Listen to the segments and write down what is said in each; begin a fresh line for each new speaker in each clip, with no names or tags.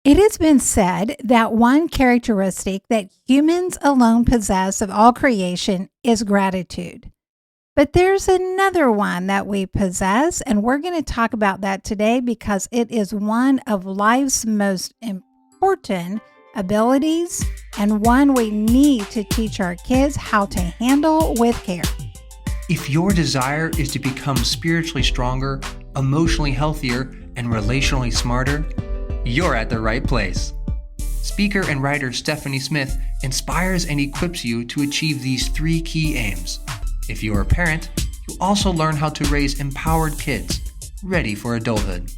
It has been said that one characteristic that humans alone possess of all creation is gratitude. But there's another one that we possess, and we're going to talk about that today because it is one of life's most important abilities and one we need to teach our kids how to handle with care.
If your desire is to become spiritually stronger, emotionally healthier, and relationally smarter, you're at the right place. Speaker and writer Stephanie Smith inspires and equips you to achieve these 3 key aims. If you're a parent, you'll also learn how to raise empowered kids, ready for adulthood.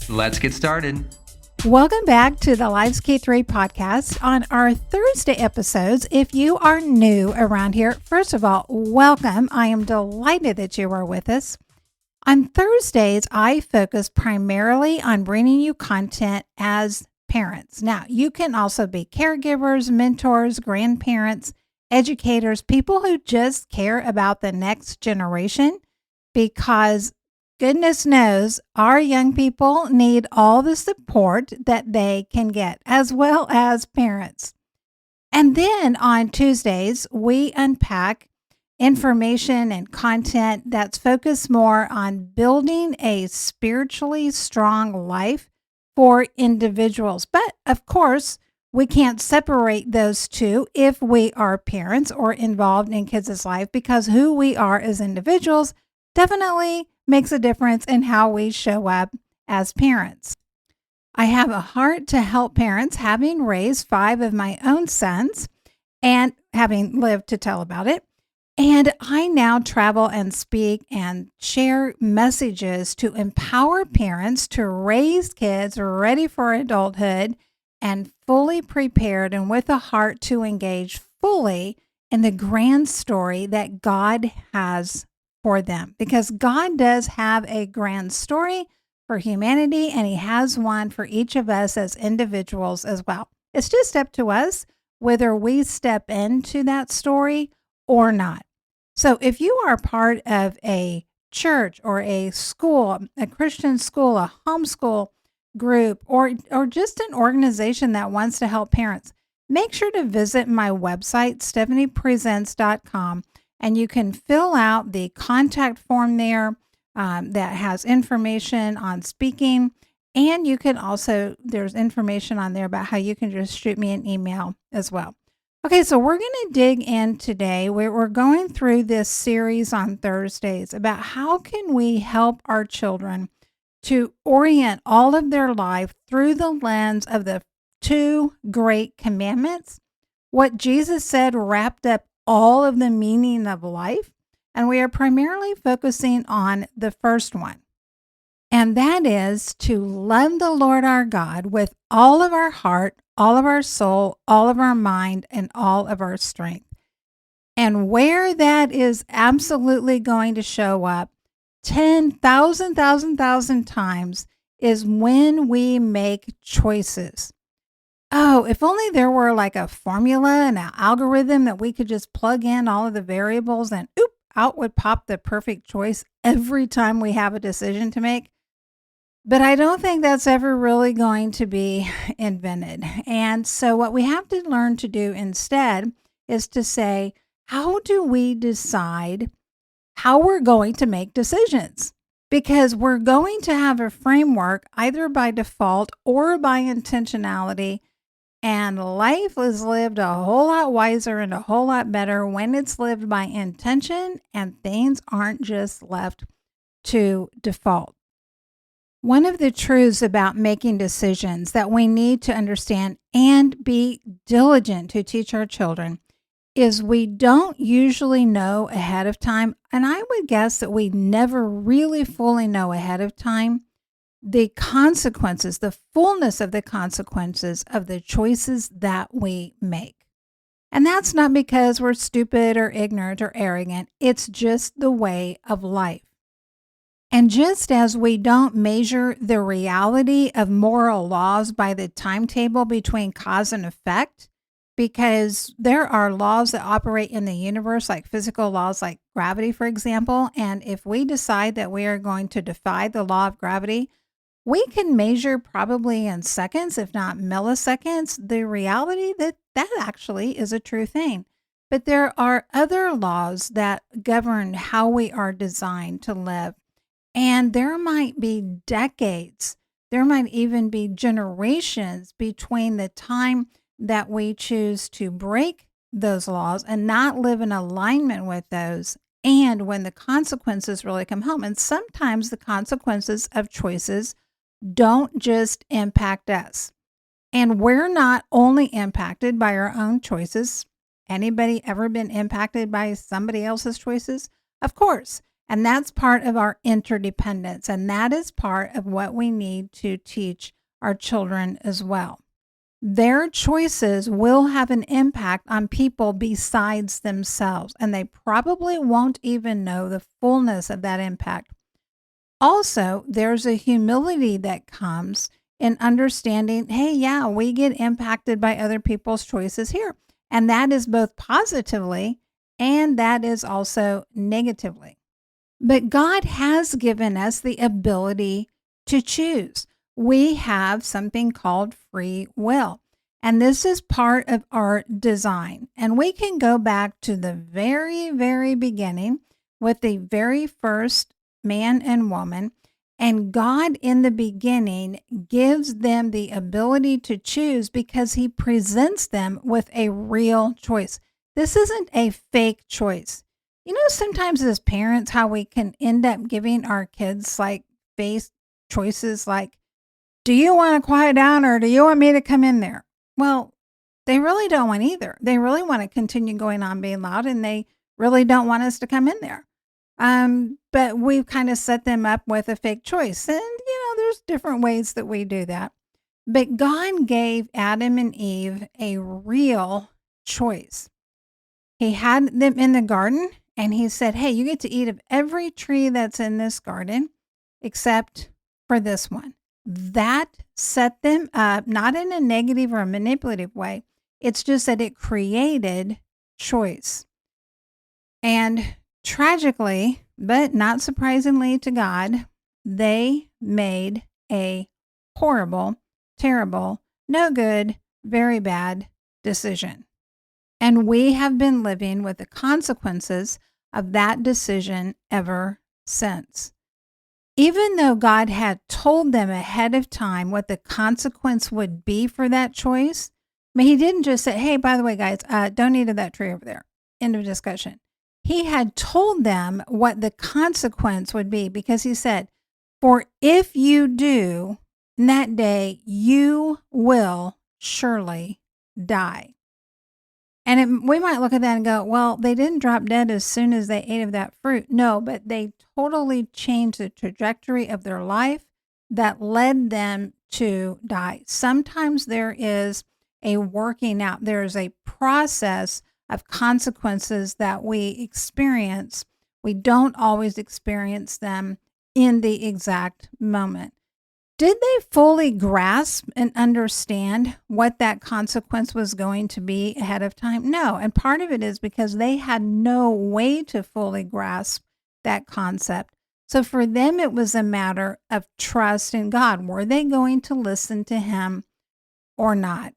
Let's get started.
Welcome back to the Life's Key 3 podcast. On our Thursday episodes, if you are new around here, first of all, welcome. I am delighted that you are with us. On Thursdays, I focus primarily on bringing you content as parents. Now, you can also be caregivers, mentors, grandparents, educators, people who just care about the next generation, because goodness knows our young people need all the support that they can get, as well as parents. And then on Tuesdays, we unpack information and content that's focused more on building a spiritually strong life for individuals. But of course, we can't separate those two if we are parents or involved in kids' life, because who we are as individuals definitely makes a difference in how we show up as parents. I have a heart to help parents, having raised 5 of my own sons and having lived to tell about it. And I now travel and speak and share messages to empower parents to raise kids ready for adulthood and fully prepared and with a heart to engage fully in the grand story that God has for them. Because God does have a grand story for humanity, and He has one for each of us as individuals as well. It's just up to us whether we step into that story or not. So if you are part of a church or a school, a Christian school, a homeschool group, or just an organization that wants to help parents, make sure to visit my website, stephaniepresents.com, and you can fill out the contact form there that has information on speaking. And you can also, there's information on there about how you can just shoot me an email as well. Okay, so we're going to dig in today. We're going through this series on Thursdays about how can we help our children to orient all of their life through the lens of the 2 great commandments. What Jesus said wrapped up all of the meaning of life, and we are primarily focusing on the first one. And that is to love the Lord our God with all of our heart, all of our soul, all of our mind, and all of our strength. And where that is absolutely going to show up 10,000 times is when we make choices. Oh, if only there were like a formula and an algorithm that we could just plug in all of the variables and out would pop the perfect choice every time we have a decision to make. But I don't think that's ever really going to be invented. And so what we have to learn to do instead is to say, how do we decide how we're going to make decisions? Because we're going to have a framework either by default or by intentionality. And life is lived a whole lot wiser and a whole lot better when it's lived by intention and things aren't just left to default. One of the truths about making decisions that we need to understand and be diligent to teach our children is we don't usually know ahead of time, and I would guess that we never really fully know ahead of time the consequences, the fullness of the consequences of the choices that we make. And that's not because we're stupid or ignorant or arrogant. It's just the way of life. And just as we don't measure the reality of moral laws by the timetable between cause and effect, because there are laws that operate in the universe, like physical laws like gravity, for example, and if we decide that we are going to defy the law of gravity, We can measure probably in seconds, if not milliseconds, the reality that that actually is a true thing. But there are other laws that govern how we are designed to live. And there might be decades, there might even be generations between the time that we choose to break those laws and not live in alignment with those and when the consequences really come home. And sometimes the consequences of choices don't just impact us. And we're not only impacted by our own choices. Anybody ever been impacted by somebody else's choices? Of course. And that's part of our interdependence. And that is part of what we need to teach our children as well. Their choices will have an impact on people besides themselves, and they probably won't even know the fullness of that impact. Also, there's a humility that comes in understanding, hey, yeah, we get impacted by other people's choices here. And that is both positively and that is also negatively. But God has given us the ability to choose. We have something called free will. And this is part of our design. And we can go back to the very, very beginning with the very first man and woman. And God in the beginning gives them the ability to choose because he presents them with a real choice. This isn't a fake choice. You know, sometimes as parents, how we can end up giving our kids like face choices like, do you want to quiet down or do you want me to come in there? Well, they really don't want either. They really want to continue going on being loud and they really don't want us to come in there. But we've kind of set them up with a fake choice. And, there's different ways that we do that. But God gave Adam and Eve a real choice. He had them in the garden and he said, hey, you get to eat of every tree that's in this garden except for this one. That set them up, not in a negative or a manipulative way. It's just that it created choice. And tragically, but not surprisingly to God, they made a horrible, terrible, no good, very bad decision. And we have been living with the consequences of that decision ever since. Even though God had told them ahead of time what the consequence would be for that choice, but he didn't just say, hey, by the way, guys, don't eat of that tree over there. End of discussion. He had told them what the consequence would be because he said, for if you do, in that day, you will surely die. And we might look at that and go, well, they didn't drop dead as soon as they ate of that fruit. No, but they totally changed the trajectory of their life that led them to die. Sometimes there is a working out. There's a process of consequences that we experience. We don't always experience them in the exact moment. Did they fully grasp and understand what that consequence was going to be ahead of time? No. And part of it is because they had no way to fully grasp that concept. So for them, it was a matter of trust in God. Were they going to listen to him or not?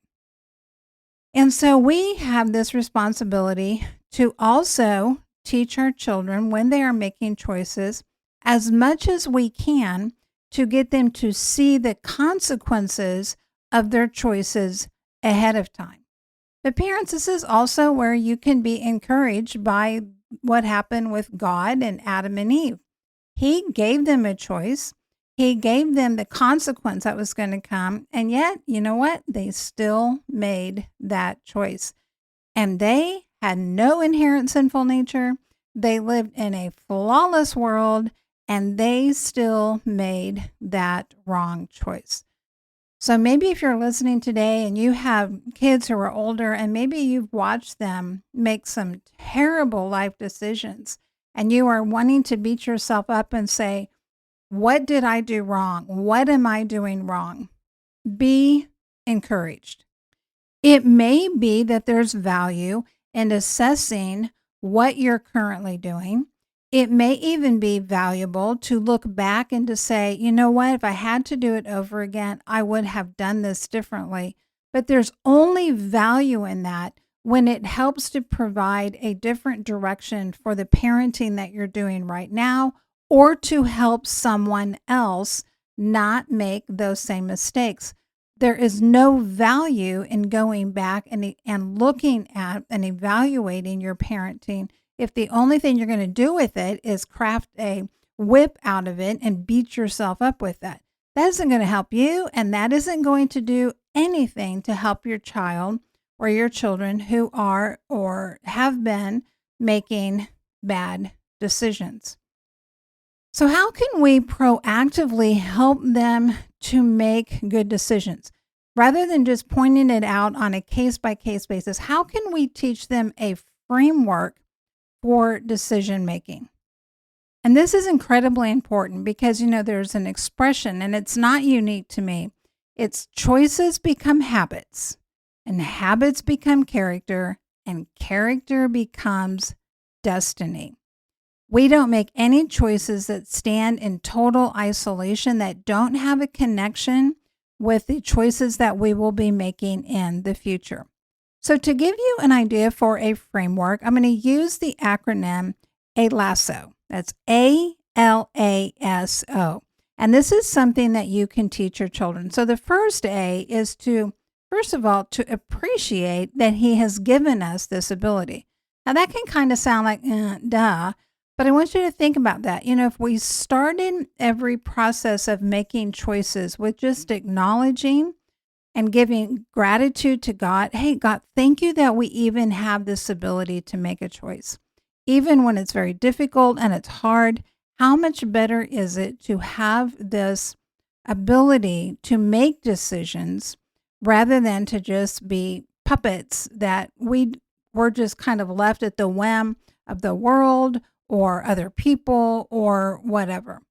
And so we have this responsibility to also teach our children when they are making choices as much as we can to get them to see the consequences of their choices ahead of time. But parents, this is also where you can be encouraged by what happened with God and Adam and Eve. He gave them a choice. He gave them the consequence that was going to come. And yet, you know what? They still made that choice. And they had no inherent sinful nature. They lived in a flawless world. And they still made that wrong choice. So maybe if you're listening today and you have kids who are older and maybe you've watched them make some terrible life decisions and you are wanting to beat yourself up and say, what did I do wrong? What am I doing wrong? Be encouraged. It may be that there's value in assessing what you're currently doing It may even be valuable to look back and to say, you know what, if I had to do it over again, I would have done this differently. But there's only value in that when it helps to provide a different direction for the parenting that you're doing right now, or to help someone else not make those same mistakes. There is no value in going back and looking at and evaluating your parenting if the only thing you're going to do with it is craft a whip out of it and beat yourself up with that. That isn't going to help you, and that isn't going to do anything to help your child or your children who are or have been making bad decisions. So how can we proactively help them to make good decisions? Rather than just pointing it out on a case-by-case basis, how can we teach them a framework for decision making? And this is incredibly important because, there's an expression, and it's not unique to me. It's choices become habits, and habits become character, and character becomes destiny. We don't make any choices that stand in total isolation, that don't have a connection with the choices that we will be making in the future. So to give you an idea for a framework, I'm going to use the acronym A-LASO. That's A-L-A-S-O. And this is something that you can teach your children. So the first A is to, first of all, to appreciate that he has given us this ability. Now that can kind of sound like, duh, but I want you to think about that. If we started every process of making choices with just acknowledging and giving gratitude to God. Hey, God, thank you that we even have this ability to make a choice. Even when it's very difficult and it's hard, how much better is it to have this ability to make decisions rather than to just be puppets that we're just kind of left at the whim of the world or other people or whatever.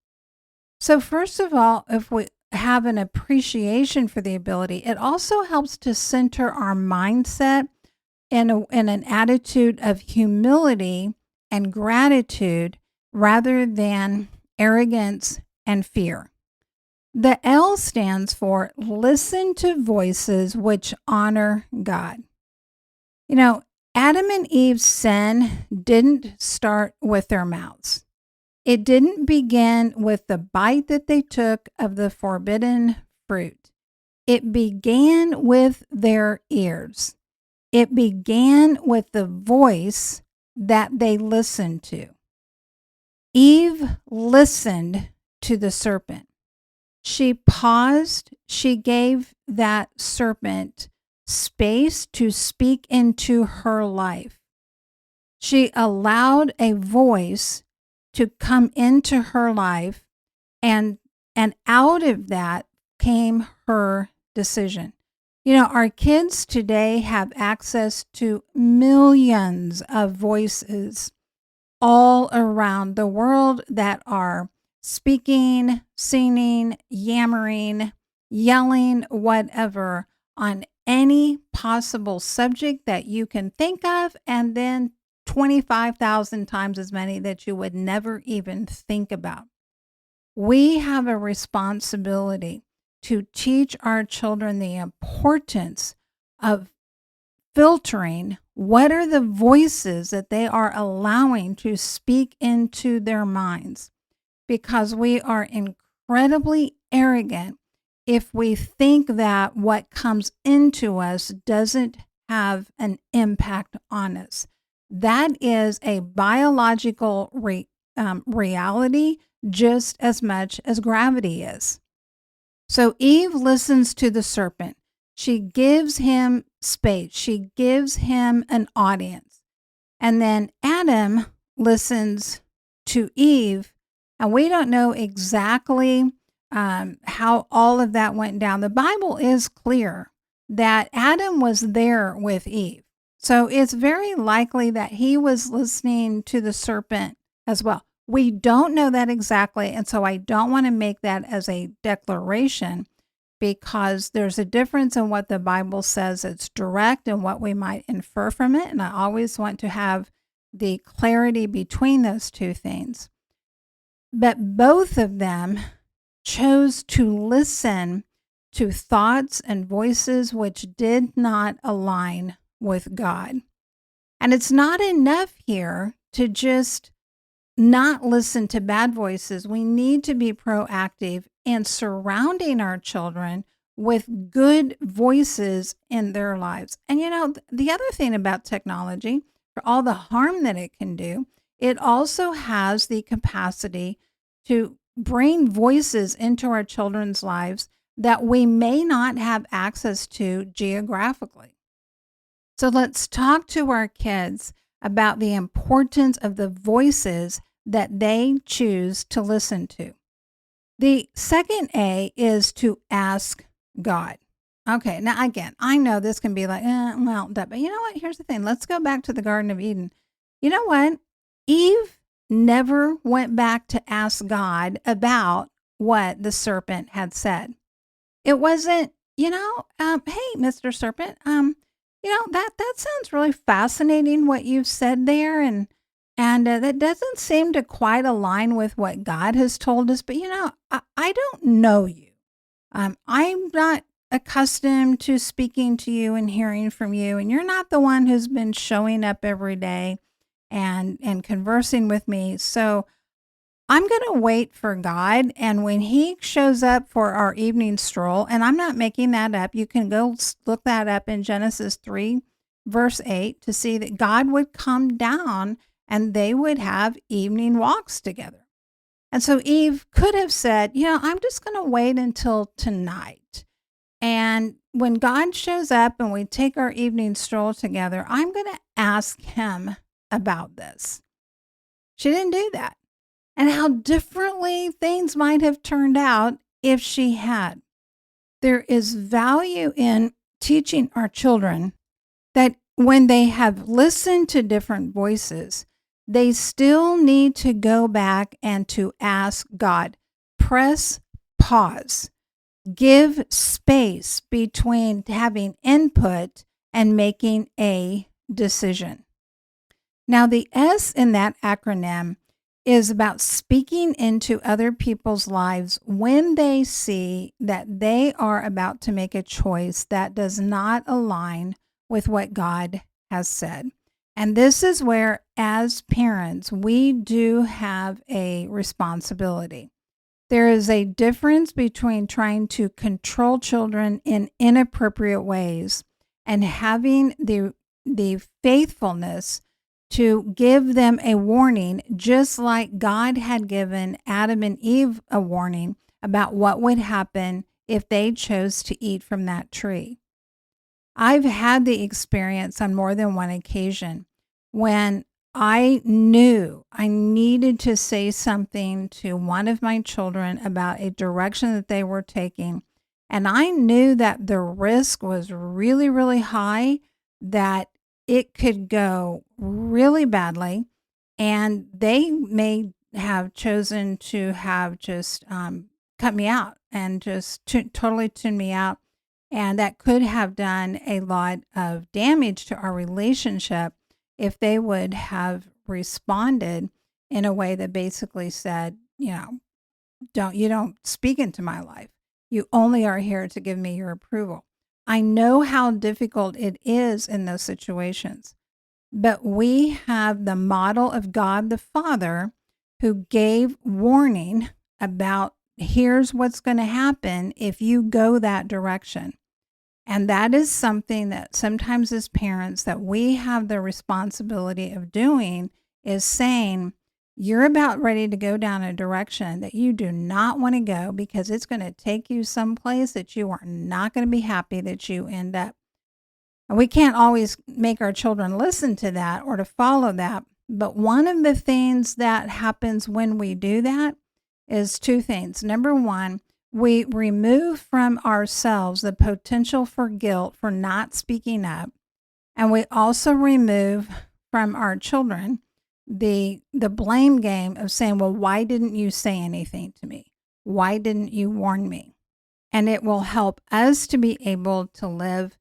So first of all, if we have an appreciation for the ability, it also helps to center our mindset in an attitude of humility and gratitude rather than arrogance and fear. The L stands for listen to voices which honor God. Adam and Eve's sin didn't start with their mouths. It didn't begin with the bite that they took of the forbidden fruit. It began with their ears. It began with the voice that they listened to. Eve listened to the serpent. She paused. She gave that serpent space to speak into her life. She allowed a voice to come into her life, and out of that came her decision. Our kids today have access to millions of voices all around the world that are speaking, singing, yammering, yelling, whatever, on any possible subject that you can think of, and then 25,000 times as many that you would never even think about. We have a responsibility to teach our children the importance of filtering what are the voices that they are allowing to speak into their minds, because we are incredibly arrogant if we think that what comes into us doesn't have an impact on us. That is a biological reality just as much as gravity is. So Eve listens to the serpent. She gives him space. She gives him an audience. And then Adam listens to Eve, and we don't know exactly how all of that went down. The Bible is clear that Adam was there with Eve. So it's very likely that he was listening to the serpent as well. We don't know that exactly, and so I don't want to make that as a declaration, because there's a difference in what the Bible says it's direct and what we might infer from it. And I always want to have the clarity between those two things. But both of them chose to listen to thoughts and voices which did not align with God. And it's not enough here to just not listen to bad voices. We need to be proactive in surrounding our children with good voices in their lives. And the other thing about technology, for all the harm that it can do, it also has the capacity to bring voices into our children's lives that we may not have access to geographically. So let's talk to our kids about the importance of the voices that they choose to listen to. The second A is to ask God. Okay, now again, I know this can be like, but you know what? Here's the thing. Let's go back to the Garden of Eden. You know what? Eve never went back to ask God about what the serpent had said. It wasn't, hey, Mr. Serpent, that sounds really fascinating what you've said there, and that doesn't seem to quite align with what God has told us. But I don't know you. I'm not accustomed to speaking to you and hearing from you, and you're not the one who's been showing up every day and conversing with me. So I'm going to wait for God. And when he shows up for our evening stroll, and I'm not making that up, you can go look that up in Genesis 3, verse 8, to see that God would come down and they would have evening walks together. And so Eve could have said, I'm just going to wait until tonight. And when God shows up and we take our evening stroll together, I'm going to ask him about this. She didn't do that. And how differently things might have turned out if she had. There is value in teaching our children that when they have listened to different voices, they still need to go back and to ask God. Press pause. Give space between having input and making a decision. Now, the S in that acronym is about speaking into other people's lives when they see that they are about to make a choice that does not align with what God has said. And this is where, as parents, we do have a responsibility. There is a difference between trying to control children in inappropriate ways and having the faithfulness to give them a warning, just like God had given Adam and Eve a warning about what would happen if they chose to eat from that tree. I've had the experience on more than one occasion when I knew I needed to say something to one of my children about a direction that they were taking. And I knew that the risk was really, really high, that it could go really badly. And they may have chosen to have just cut me out and just totally tune me out. And that could have done a lot of damage to our relationship if they would have responded in a way that basically said, you don't speak into my life. You only are here to give me your approval. I know how difficult it is in those situations, but we have the model of God the Father who gave warning about here's what's going to happen if you go that direction. And that is something that sometimes as parents that we have the responsibility of doing, is saying, you're about ready to go down a direction that you do not want to go because it's going to take you someplace that you are not going to be happy that you end up. And we can't always make our children listen to that or to follow that. But one of the things that happens when we do that is two things. Number one, we remove from ourselves the potential for guilt for not speaking up. And we also remove from our children the blame game of saying, well, why didn't you say anything to me? Why didn't you warn me? And it will help us to be able to live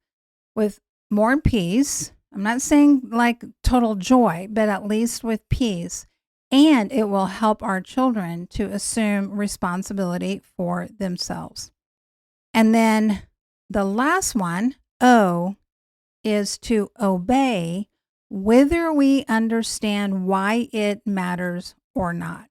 with more peace I'm not saying like total joy, but at least with peace. And it will help our children to assume responsibility for themselves. And then the last one, O, is to obey whether we understand why it matters or not.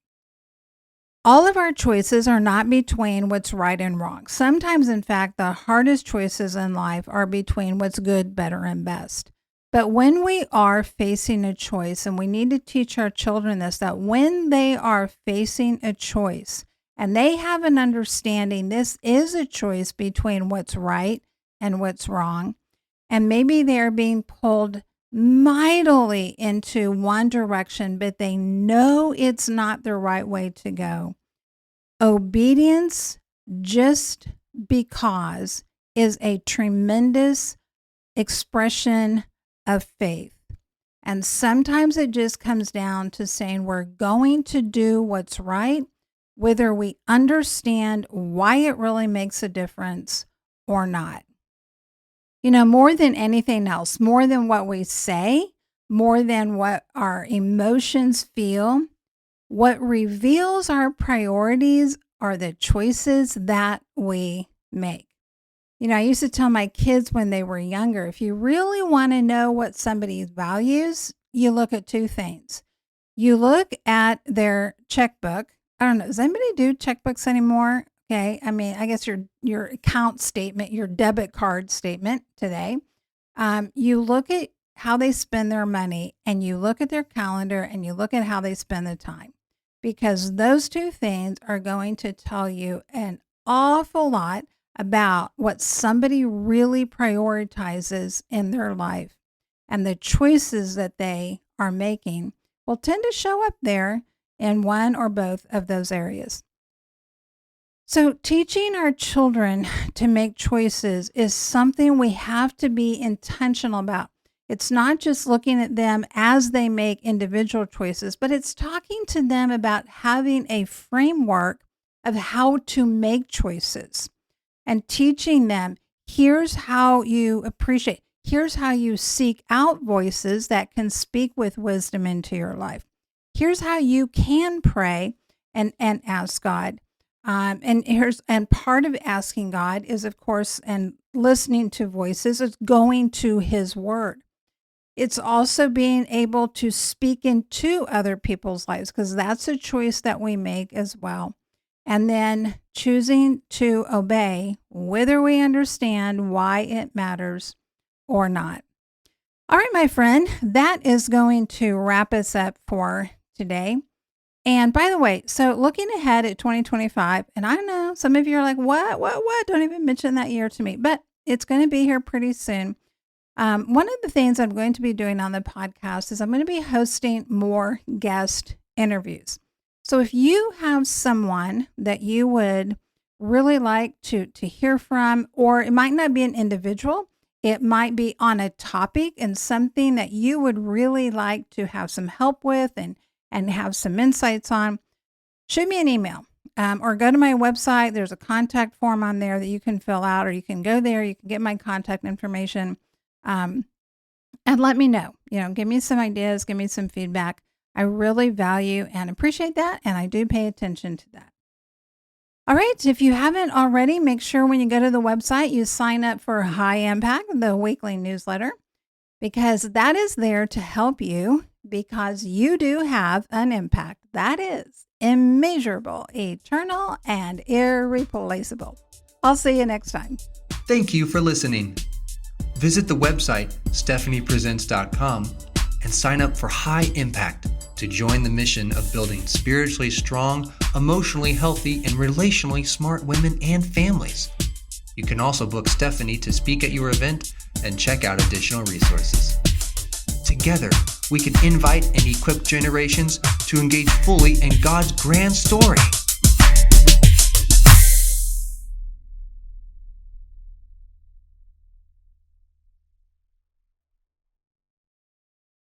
All of our choices are not between what's right and wrong. Sometimes, in fact, the hardest choices in life are between what's good, better, and best. But when we are facing a choice, and we need to teach our children this, that when they are facing a choice and they have an understanding this is a choice between what's right and what's wrong, and maybe they're being pulled mightily into one direction, but they know it's not the right way to go. Obedience, just because, is a tremendous expression of faith. And sometimes it just comes down to saying we're going to do what's right, whether we understand why it really makes a difference or not. More than anything else, more than what we say, more than what our emotions feel, what reveals our priorities are the choices that we make. I used to tell my kids when they were younger, if you really want to know what somebody values, you look at two things. You look at their checkbook. I don't know, does anybody do checkbooks anymore? Okay, I guess your account statement, your debit card statement today. You look at how they spend their money, and you look at their calendar, and you look at how they spend the time. Because those two things are going to tell you an awful lot about what somebody really prioritizes in their life. And the choices that they are making will tend to show up there in one or both of those areas. So teaching our children to make choices is something we have to be intentional about. It's not just looking at them as they make individual choices, but it's talking to them about having a framework of how to make choices and teaching them, here's how you appreciate, here's how you seek out voices that can speak with wisdom into your life. Here's how you can pray and ask God. And part of asking God is, of course, and listening to voices, it's going to His Word. It's also being able to speak into other people's lives, because that's a choice that we make as well. And then choosing to obey, whether we understand why it matters or not. All right, my friend, that is going to wrap us up for today. And by the way, so looking ahead at 2025, and I know some of you are like, what? Don't even mention that year to me, but it's going to be here pretty soon. One of the things I'm going to be doing on the podcast is I'm going to be hosting more guest interviews. So if you have someone that you would really like to hear from, or it might not be an individual, it might be on a topic and something that you would really like to have some help with and have some insights on, shoot me an email or go to my website. There's a contact form on there that you can fill out, or you can go there, you can get my contact information and let me know. Give me some ideas, give me some feedback. I really value and appreciate that, and I do pay attention to that. All right, if you haven't already, make sure when you go to the website, you sign up for High Impact, the weekly newsletter, because that is there to help you, because you do have an impact that is immeasurable, eternal, and irreplaceable. I'll see you next time.
Thank you for listening. Visit the website, stephaniepresents.com, and sign up for High Impact to join the mission of building spiritually strong, emotionally healthy, and relationally smart women and families. You can also book Stephanie to speak at your event and check out additional resources. Together, we can invite and equip generations to engage fully in God's grand story.